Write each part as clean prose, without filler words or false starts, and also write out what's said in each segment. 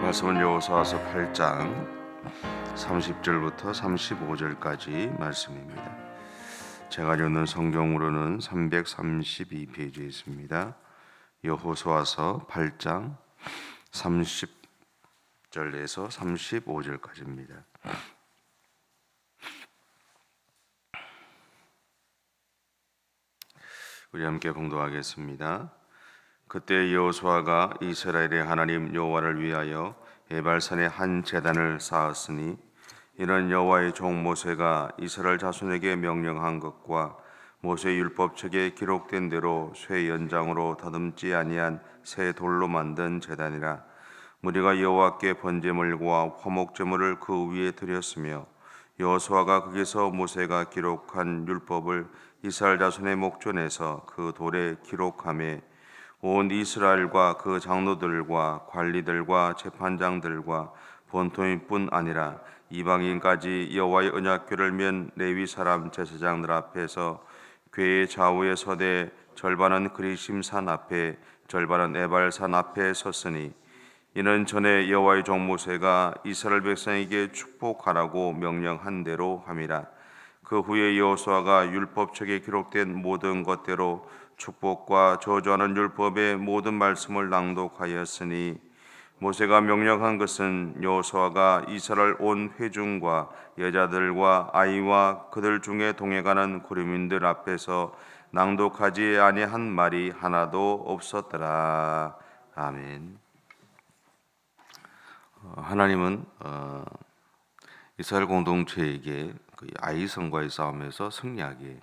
말씀은 여호수아서 8장 30절부터 35절까지 말씀입니다. 제가 읽는 성경으로는 332페이지에 있습니다. 여호수아서 8장 30절에서 35절까지입니다. 우리 함께 봉독하겠습니다. 그때 여호수아가 이스라엘의 하나님 여호와를 위하여 에발산에 한 제단을 쌓았으니 이는 여호와의 종 모세가 이스라엘 자손에게 명령한 것과 모세 율법책에 기록된 대로 쇠 연장으로 더듬지 아니한 새 돌로 만든 제단이라. 무리가 여호와께 번제물과 화목제물을 그 위에 드렸으며 여호수아가 거기서 모세가 기록한 율법을 이스라엘 자손의 목전에서 그 돌에 기록하매 온 이스라엘과 그 장로들과 관리들과 재판장들과 본토인뿐 아니라 이방인까지 여호와의 언약궤를 맨 레위 사람 제사장들 앞에서 궤의 좌우에 서되 절반은 그리심산 앞에 절반은 에발산 앞에 섰으니 이는 전에 여호와의 종 모세가 이스라엘 백성에게 축복하라고 명령한 대로 함이라. 그 후에 여호수아가 율법책에 기록된 모든 것대로 축복과 저주하는 율법의 모든 말씀을 낭독하였으니 모세가 명령한 것은 여호수아가 이스라엘 온 회중과 여자들과 아이와 그들 중에 동행하는 고려민들 앞에서 낭독하지 아니한 말이 하나도 없었더라. 아멘. 하나님은 이스라엘 공동체에게 아이성과의 싸움에서 승리하게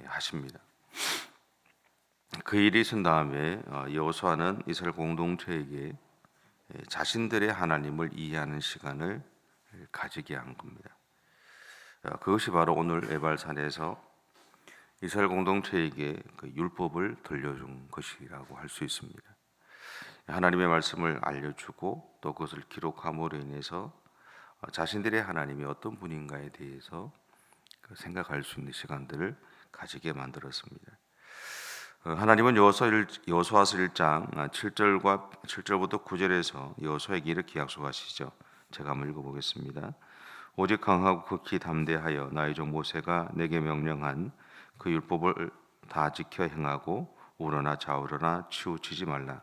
하십니다. 그 일이 있은 다음에 여호수아는 이스라엘 공동체에게 자신들의 하나님을 이해하는 시간을 가지게 한 겁니다. 그것이 바로 오늘 에발산에서 이스라엘 공동체에게 그 율법을 들려준 것이라고 할 수 있습니다. 하나님의 말씀을 알려주고 또 그것을 기록함으로 인해서 자신들의 하나님이 어떤 분인가에 대해서 생각할 수 있는 시간들을 가지게 만들었습니다. 하나님은 여호수아서 1장 7절부터 9절에서 여호수아에게 이렇게 약속하시죠. 제가 한번 읽어보겠습니다. 오직 강하고 극히 담대하여 나의 종 모세가 내게 명령한 그 율법을 다 지켜 행하고 우러나 좌우러나 치우치지 말라.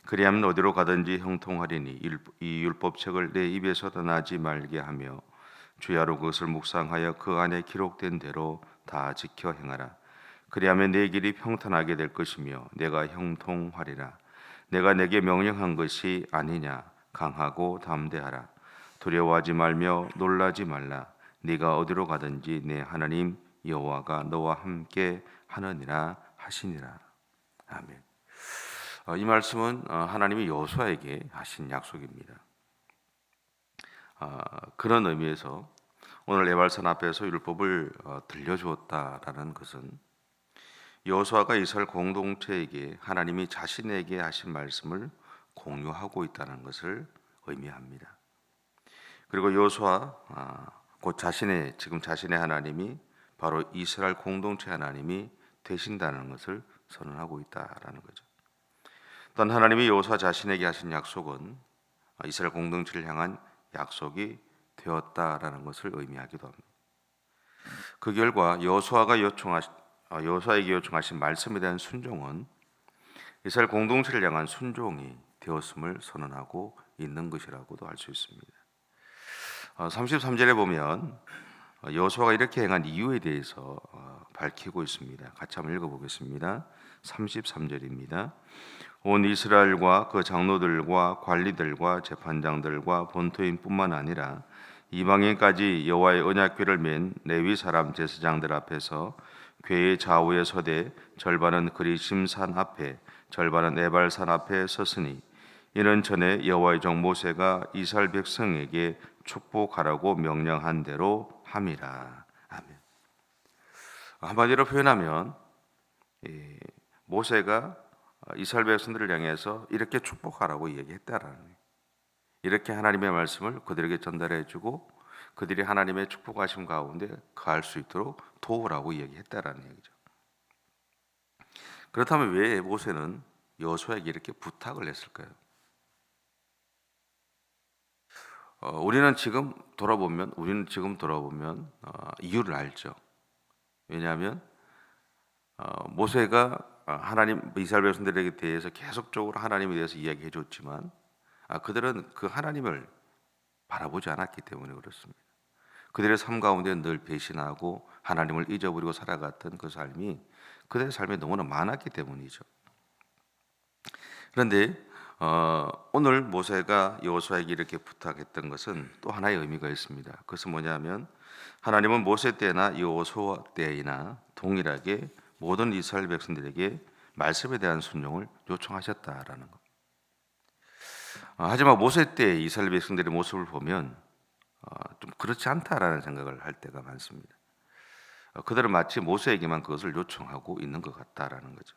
그리하면 어디로 가든지 형통하리니 이 율법책을 내 입에서 떠나지 말게 하며 주야로 그것을 묵상하여 그 안에 기록된 대로 다 지켜 행하라. 그리하면 내 길이 평탄하게 될 것이며 내가 형통하리라. 내가 내게 명령한 것이 아니냐. 강하고 담대하라. 두려워하지 말며 놀라지 말라. 네가 어디로 가든지 내 하나님 여호와가 너와 함께 하느니라 하시니라. 아멘. 이 말씀은 하나님이 여호수아에게 하신 약속입니다. 그런 의미에서 오늘 에발산 앞에서 율법을 들려주었다라는 것은 여호수아가 이스라엘 공동체에게 하나님이 자신에게 하신 말씀을 공유하고 있다는 것을 의미합니다. 그리고 여호수아 곧 지금 자신의 하나님이 바로 이스라엘 공동체 하나님이 되신다는 것을 선언하고 있다라는 거죠. 또한 하나님이 여호수아 자신에게 하신 약속은 이스라엘 공동체를 향한 약속이 되었다라는 것을 의미하기도 합니다. 그 결과 여호수아에게 요청하신 말씀에 대한 순종은 이스라엘 공동체를 향한 순종이 되었음을 선언하고 있는 것이라고도 할 수 있습니다. 33절에 보면 여호수아가 이렇게 행한 이유에 대해서 밝히고 있습니다. 같이 한번 읽어보겠습니다. 33절입니다. 온 이스라엘과 그 장로들과 관리들과 재판장들과 본토인뿐만 아니라 이방인까지 여호와의 언약궤를 맨 레위 사람 제사장들 앞에서 궤의 좌우에 서되 절반은 그리심산 앞에 절반은 에발산 앞에 섰으니 이는 전에 여호와의 종 모세가 이스라엘 백성에게 축복하라고 명령한 대로 함이라. 아멘. 한마디로 표현하면 모세가 이스라엘 백성들을 향해서 이렇게 축복하라고 얘기했다라는 거예요. 이렇게 하나님의 말씀을 그들에게 전달해주고 그들이 하나님의 축복하심 가운데 거할 수 있도록 도우라고 얘기했다라는 얘기죠. 그렇다면 왜 모세는 여호수아에게 이렇게 부탁을 했을까요? 우리는 지금 돌아보면 이유를 알죠. 왜냐하면 모세가 하나님 이스라엘 백성들에게 대해서 계속적으로 하나님에 대해서 이야기해 줬지만 그들은 그 하나님을 바라보지 않았기 때문에 그렇습니다. 그들의 삶 가운데 늘 배신하고 하나님을 잊어버리고 살아갔던 그 삶이 그들의 삶에 너무나 많았기 때문이죠. 그런데 오늘 모세가 여호수아에게 이렇게 부탁했던 것은 또 하나의 의미가 있습니다. 그것은 뭐냐면 하나님은 모세 때나 여호수아 때이나 동일하게 모든 이스라엘 백성들에게 말씀에 대한 순종을 요청하셨다라는 것. 하지만 모세 때 이스라엘 백성들의 모습을 보면 좀 그렇지 않다라는 생각을 할 때가 많습니다. 그들은 마치 모세에게만 그것을 요청하고 있는 것 같다라는 거죠.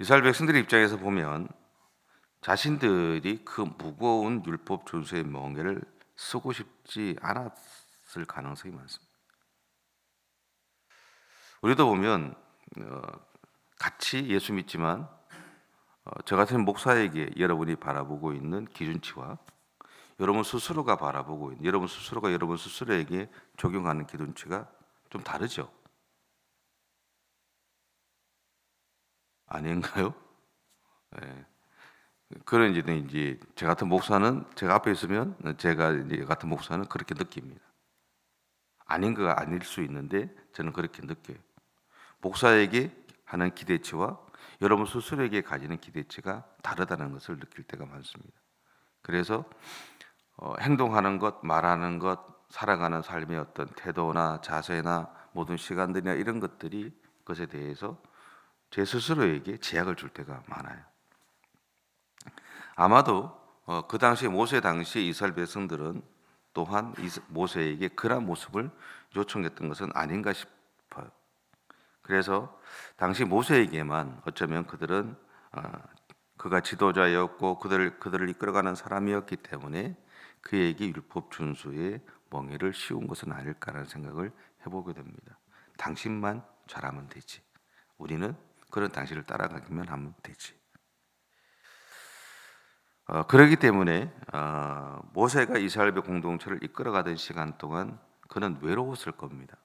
이스라엘 백성들의 입장에서 보면 자신들이 그 무거운 율법 준수의 멍에를 쓰고 싶지 않았을 가능성이 많습니다. 우리도 보면 같이 예수 믿지만 저 같은 목사에게 여러분이 바라보고 있는 기준치와 여러분 스스로가 바라보고 있는 여러분 스스로가 여러분 스스로에게 적용하는 기준치가 좀 다르죠. 아닌가요? 네. 그런 이제 제 같은 목사는 제가 앞에 있으면 제가 이제 같은 목사는 그렇게 느낍니다. 아닌 거가 아닐 수 있는데 저는 그렇게 느껴요. 목사에게 하는 기대치와 여러분 스스로에게 가지는 기대치가 다르다는 것을 느낄 때가 많습니다. 그래서 행동하는 것, 말하는 것, 살아가는 삶의 어떤 태도나 자세나 모든 시간들이나 이런 것에 대해서 제 스스로에게 제약을 줄 때가 많아요. 아마도 그 당시 모세 당시 이스라엘 백성들은 또한 모세에게 그런 모습을 요청했던 것은 아닌가 싶어요. 그래서 당시 모세에게만 어쩌면 그들은 그가 지도자였고 그들을 이끌어가는 사람이었기 때문에 그에게 율법 준수의 멍에를 씌운 것은 아닐까라는 생각을 해보게 됩니다. 당신만 잘하면 되지. 우리는 그런 당신을 따라가기만 하면 되지. 그렇기 때문에 모세가 이스라엘 공동체를 이끌어가던 시간 동안 그는 외로웠을 겁니다.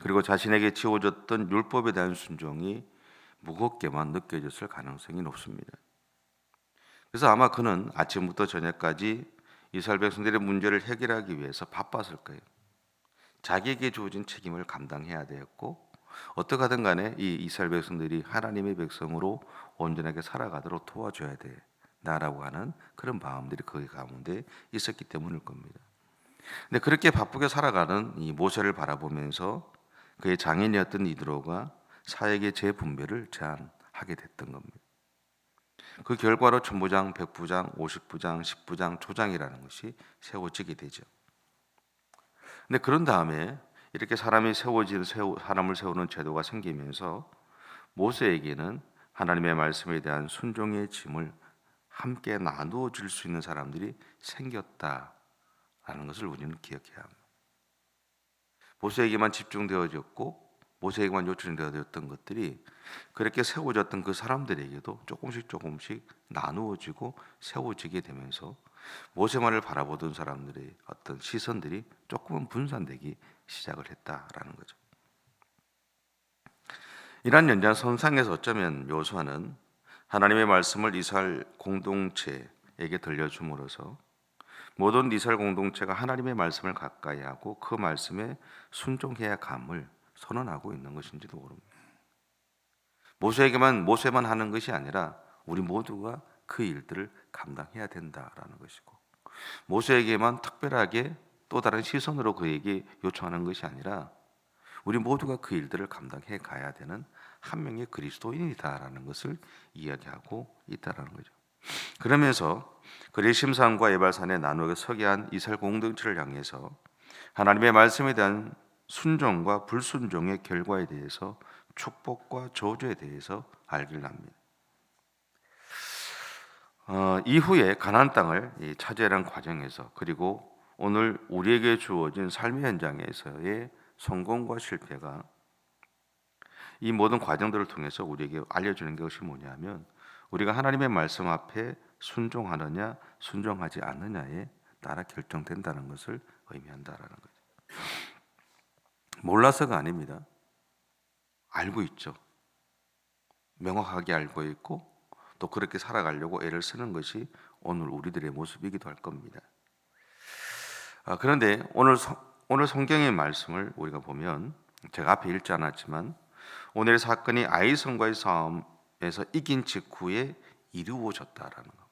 그리고 자신에게 지워졌던 율법에 대한 순종이 무겁게만 느껴졌을 가능성이 높습니다. 그래서 아마 그는 아침부터 저녁까지 이스라엘 백성들의 문제를 해결하기 위해서 바빴을 거예요. 자기에게 주어진 책임을 감당해야 되었고 어떻게 하든 간에 이 이스라엘 백성들이 하나님의 백성으로 온전하게 살아가도록 도와줘야 돼 나라고 하는 그런 마음들이 그 가운데 있었기 때문일 겁니다. 근데 그렇게 바쁘게 살아가는 이 모세를 바라보면서 그의 장인이었던 이드로가 사역의 재분배를 제안하게 됐던 겁니다. 그 결과로 천부장, 백부장, 50부장, 10부장, 조장이라는 것이 세워지게 되죠. 근데 그런 다음에 이렇게 사람을 세우는 제도가 생기면서 모세에게는 하나님의 말씀에 대한 순종의 짐을 함께 나누어 줄 수 있는 사람들이 생겼다라는 것을 우리는 기억해야 합니다. 모세에게만 집중되어졌고 모세에게만 요청되어졌던 것들이 그렇게 세워졌던 그 사람들에게도 조금씩 나누어지고 세워지게 되면서 모세만을 바라보던 사람들의 어떤 시선들이 조금은 분산되기 시작을 했다라는 거죠. 이러한 연장선상에서 어쩌면 여호수아는 하나님의 말씀을 이스라엘 공동체에게 들려줌으로써 모든 이스라엘 공동체가 하나님의 말씀을 가까이 하고 그 말씀에 순종해야 감을 선언하고 있는 것인지도 모릅니다. 모세만 하는 것이 아니라 우리 모두가 그 일들을 감당해야 된다라는 것이고 모세에게만 특별하게 또 다른 시선으로 그에게 요청하는 것이 아니라 우리 모두가 그 일들을 감당해 가야 되는 한 명의 그리스도인이다라는 것을 이야기하고 있다라는 거죠. 그러면서 그리심산과 에발산에 나누어 서게 한 이스라엘 공동체를 향해서 하나님의 말씀에 대한 순종과 불순종의 결과에 대해서 축복과 저주에 대해서 알기를 합니다. 이후에 가나안 땅을 차지하는 과정에서 그리고 오늘 우리에게 주어진 삶의 현장에서의 성공과 실패가 이 모든 과정들을 통해서 우리에게 알려주는 것이 뭐냐면 우리가 하나님의 말씀 앞에 순종하느냐 순종하지 않느냐에 따라 결정된다는 것을 의미한다라는 거죠. 몰라서가 아닙니다. 알고 있죠. 명확하게 알고 있고 또 그렇게 살아가려고 애를 쓰는 것이 오늘 우리들의 모습이기도 할 겁니다. 그런데 오늘 성경의 말씀을 우리가 보면 제가 앞에 읽지 않았지만 오늘의 사건이 아이성과의 싸움에서 이긴 직후에 이루어졌다라는 것.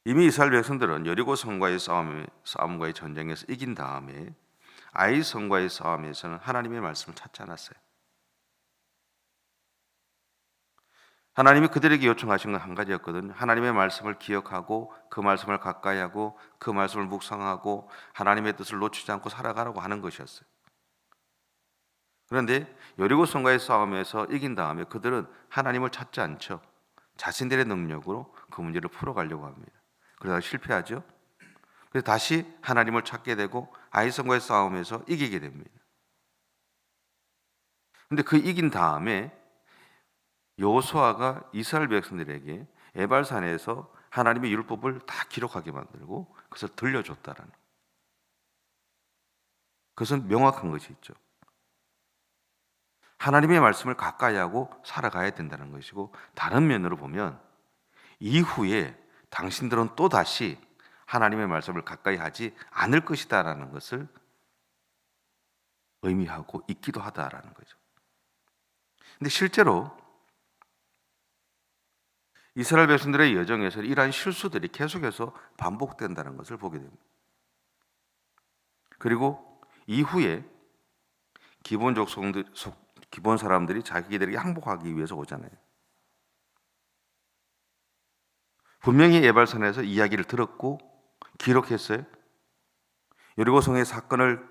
이미 이스라엘 백성들은 여리고 성과의 싸움과의 전쟁에서 이긴 다음에 아이성과의 싸움에서는 하나님의 말씀을 찾지 않았어요. 하나님이 그들에게 요청하신 건 한 가지였거든요. 하나님의 말씀을 기억하고 그 말씀을 가까이 하고 그 말씀을 묵상하고 하나님의 뜻을 놓치지 않고 살아가라고 하는 것이었어요. 그런데 여리고성과의 싸움에서 이긴 다음에 그들은 하나님을 찾지 않죠. 자신들의 능력으로 그 문제를 풀어가려고 합니다. 그러다가 실패하죠. 그래서 다시 하나님을 찾게 되고 아이성과의 싸움에서 이기게 됩니다. 그런데 그 이긴 다음에 여호수아가 이스라엘 백성들에게 에발산에서 하나님의 율법을 다 기록하게 만들고 그것을 들려줬다라는, 그것은 명확한 것이 있죠. 하나님의 말씀을 가까이 하고 살아가야 된다는 것이고, 다른 면으로 보면 이후에 당신들은 또다시 하나님의 말씀을 가까이 하지 않을 것이다라는 것을 의미하고 있기도 하다라는 거죠. 근데 실제로 이스라엘 백성들의 여정에서 이러한 실수들이 계속해서 반복된다는 것을 보게 됩니다. 그리고 이후에 기본 사람들이 자기들에게 항복하기 위해서 오잖아요. 분명히 에발산에서 이야기를 들었고 기록했어요. 여리고성의 사건을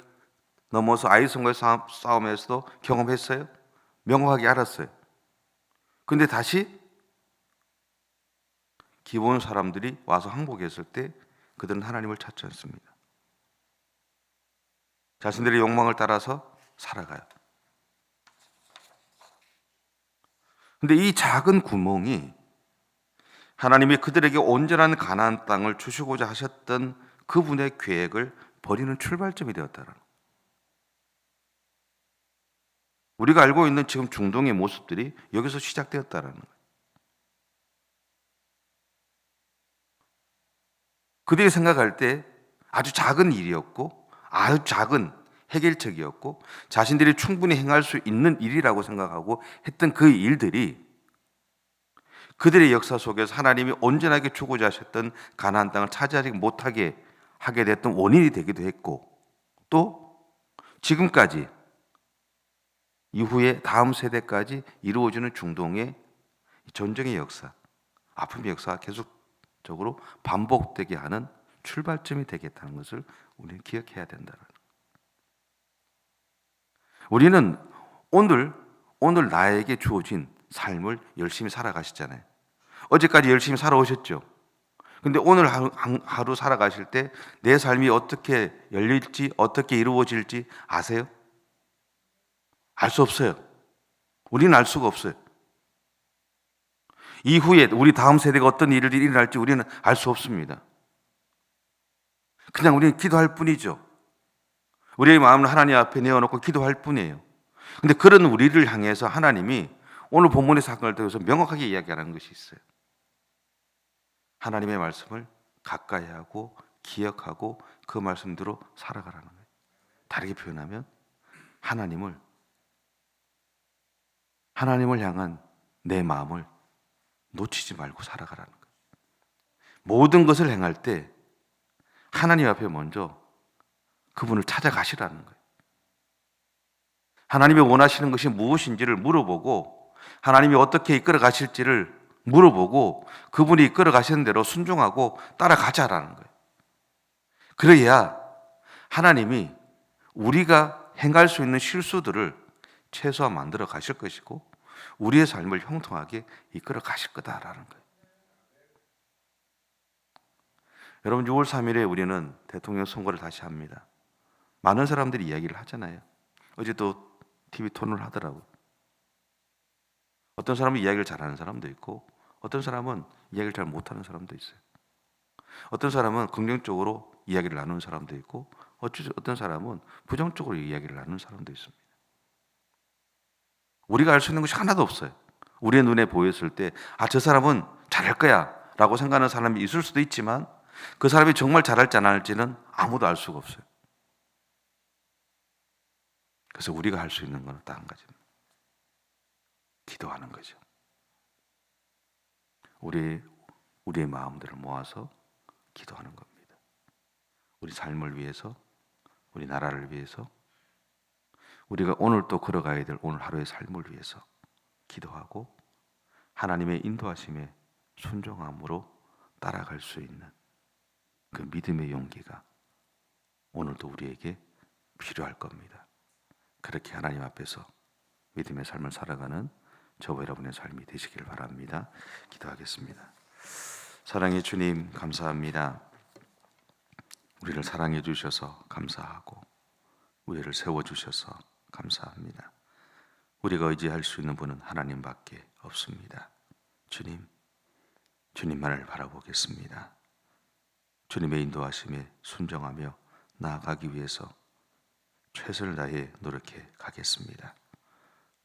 넘어서 아이성과의 싸움에서도 경험했어요. 명확하게 알았어요. 그런데 다시 기본 사람들이 와서 항복했을 때 그들은 하나님을 찾지 않습니다. 자신들의 욕망을 따라서 살아가요. 그런데 이 작은 구멍이 하나님이 그들에게 온전한 가나안 땅을 주시고자 하셨던 그분의 계획을 버리는 출발점이 되었다는 거예요. 우리가 알고 있는 지금 중동의 모습들이 여기서 시작되었다는 거예요. 그들이 생각할 때 아주 작은 일이었고 아주 작은 해결책이었고 자신들이 충분히 행할 수 있는 일이라고 생각하고 했던 그 일들이 그들의 역사 속에서 하나님이 온전하게 주고자 하셨던 가나안 땅을 차지하지 못하게 하게 됐던 원인이 되기도 했고, 또 지금까지 이후에 다음 세대까지 이루어지는 중동의 전쟁의 역사, 아픔의 역사가 계속적으로 반복되게 하는 출발점이 되겠다는 것을 우리는 기억해야 된다는 거예요. 우리는 오늘 나에게 주어진 삶을 열심히 살아가시잖아요. 어제까지 열심히 살아오셨죠. 근데 오늘 하루 살아가실 때 내 삶이 어떻게 열릴지 어떻게 이루어질지 아세요? 알 수 없어요. 우리는 알 수가 없어요. 이후에 우리 다음 세대가 어떤 일이 일어날지 우리는 알 수 없습니다. 그냥 우리는 기도할 뿐이죠. 우리의 마음을 하나님 앞에 내어놓고 기도할 뿐이에요. 근데 그런 우리를 향해서 하나님이 오늘 본문의 사건을 통해서 명확하게 이야기하는 것이 있어요. 하나님의 말씀을 가까이 하고 기억하고 그 말씀대로 살아가라는 거예요. 다르게 표현하면 하나님을 향한 내 마음을 놓치지 말고 살아가라는 거예요. 모든 것을 행할 때 하나님 앞에 먼저 그분을 찾아가시라는 거예요. 하나님이 원하시는 것이 무엇인지를 물어보고 하나님이 어떻게 이끌어 가실지를 물어보고 그분이 이끌어 가시는 대로 순종하고 따라가자라는 거예요. 그래야 하나님이 우리가 행할 수 있는 실수들을 최소한 만들어 가실 것이고 우리의 삶을 형통하게 이끌어 가실 거다라는 거예요. 여러분, 6월 3일에 우리는 대통령 선거를 다시 합니다. 많은 사람들이 이야기를 하잖아요. 어제 또 TV 토론을 하더라고요. 어떤 사람은 이야기를 잘하는 사람도 있고 어떤 사람은 이야기를 잘 못하는 사람도 있어요. 어떤 사람은 긍정적으로 이야기를 나누는 사람도 있고 어떤 사람은 부정적으로 이야기를 나누는 사람도 있습니다. 우리가 알 수 있는 것이 하나도 없어요. 우리의 눈에 보였을 때 저 사람은 잘할 거야 라고 생각하는 사람이 있을 수도 있지만 그 사람이 정말 잘할지 안 할지는 아무도 알 수가 없어요. 그래서 우리가 할 수 있는 건 딱 한 가지입니다. 기도하는 거죠. 우리의 마음들을 모아서 기도하는 겁니다. 우리 삶을 위해서, 우리 나라를 위해서, 우리가 오늘 또 걸어가야 될 오늘 하루의 삶을 위해서 기도하고 하나님의 인도하심에 순종함으로 따라갈 수 있는 그 믿음의 용기가 오늘도 우리에게 필요할 겁니다. 그렇게 하나님 앞에서 믿음의 삶을 살아가는 저와 여러분의 삶이 되시길 바랍니다. 기도하겠습니다. 사랑의 주님, 감사합니다. 우리를 사랑해 주셔서 감사하고 우리를 세워주셔서 감사합니다. 우리가 의지할 수 있는 분은 하나님밖에 없습니다. 주님만을 바라보겠습니다. 주님의 인도하심에 순종하며 나아가기 위해서 최선을 다해 노력해 가겠습니다.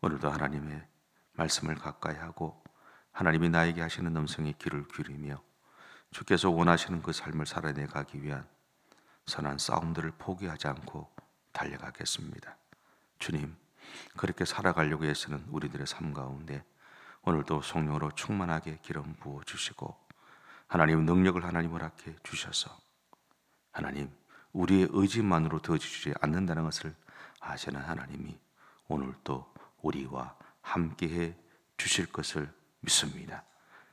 오늘도 하나님의 말씀을 가까이 하고 하나님이 나에게 하시는 음성에 귀를 기울이며 주께서 원하시는 그 삶을 살아내 가기 위한 선한 싸움들을 포기하지 않고 달려가겠습니다. 주님, 그렇게 살아가려고 애쓰는 우리들의 삶 가운데 오늘도 성령으로 충만하게 기름 부어 주시고 하나님 능력을 하나님 허락해 주셔서 하나님 우리의 의지만으로 되어지지 않는다는 것을 아시는 하나님이 오늘도 우리와 함께해 주실 것을 믿습니다.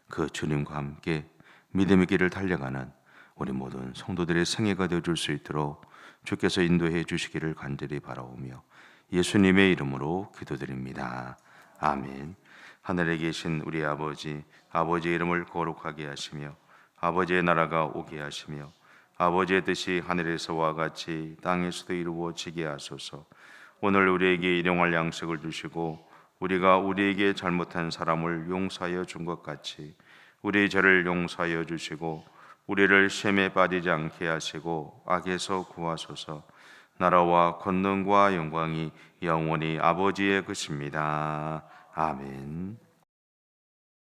그 주님과 함께 믿음의 길을 달려가는 우리 모든 성도들의 생애가 되어줄 수 있도록 주께서 인도해 주시기를 간절히 바라오며 예수님의 이름으로 기도드립니다. 아멘. 하늘에 계신 우리 아버지의 이름을 거룩하게 하시며 아버지의 나라가 오게 하시며 아버지의 뜻이 하늘에서와 같이 땅에서도 이루어지게 하소서. 오늘 우리에게 일용할 양식을 주시고 우리가 우리에게 잘못한 사람을 용서하여 준 것 같이 우리의 죄를 용서하여 주시고 우리를 시험에 빠지지 않게 하시고 악에서 구하소서. 나라와 권능과 영광이 영원히 아버지의 것입니다. 아멘.